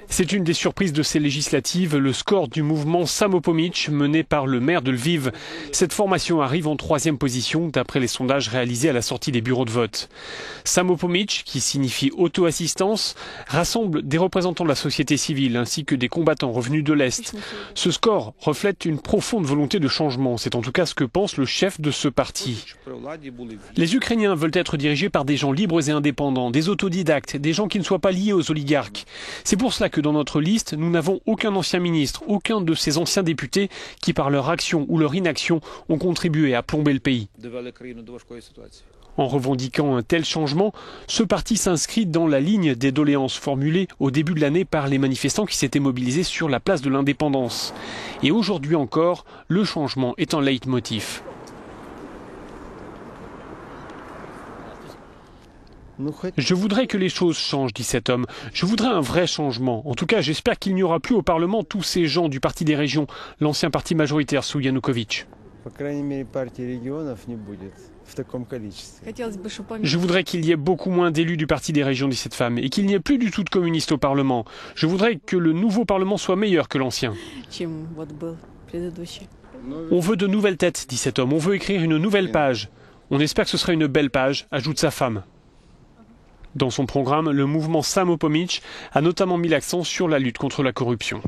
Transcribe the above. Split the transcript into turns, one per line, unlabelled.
C'est une des surprises de ces législatives, le score du mouvement Samopomich mené par le maire de Lviv. Cette formation arrive en 3e position d'après les sondages réalisés à la sortie des bureaux de vote. Samopomich, qui signifie auto-assistance, rassemble des représentants de la société civile ainsi que des combattants revenus de l'Est. Ce score reflète une profonde volonté de changement. C'est en tout cas ce que pense le chef de ce parti. Les Ukrainiens veulent être dirigés par des gens libres et indépendants, des autodidactes, des gens qui ne soient pas liés aux oligarques. C'est pour cela que dans notre liste, nous n'avons aucun ancien ministre, aucun de ces anciens députés qui, par leur action ou leur inaction, ont contribué à plomber le pays. En revendiquant un tel changement, ce parti s'inscrit dans la ligne des doléances formulées au début de l'année par les manifestants qui s'étaient mobilisés sur la place de l'Indépendance. Et aujourd'hui encore, le changement est un leitmotiv. Je voudrais que les choses changent, dit cet homme. Je voudrais un vrai changement. En tout cas, j'espère qu'il n'y aura plus au Parlement tous ces gens du Parti des régions, l'ancien parti majoritaire sous Yanukovych. Je voudrais qu'il y ait beaucoup moins d'élus du Parti des régions, dit cette femme, et qu'il n'y ait plus du tout de communistes au Parlement. Je voudrais que le nouveau Parlement soit meilleur que l'ancien. On veut de nouvelles têtes, dit cet homme. On veut écrire une nouvelle page. On espère que ce sera une belle page, ajoute sa femme. Dans son programme, le mouvement Samopomich a notamment mis l'accent sur la lutte contre la corruption.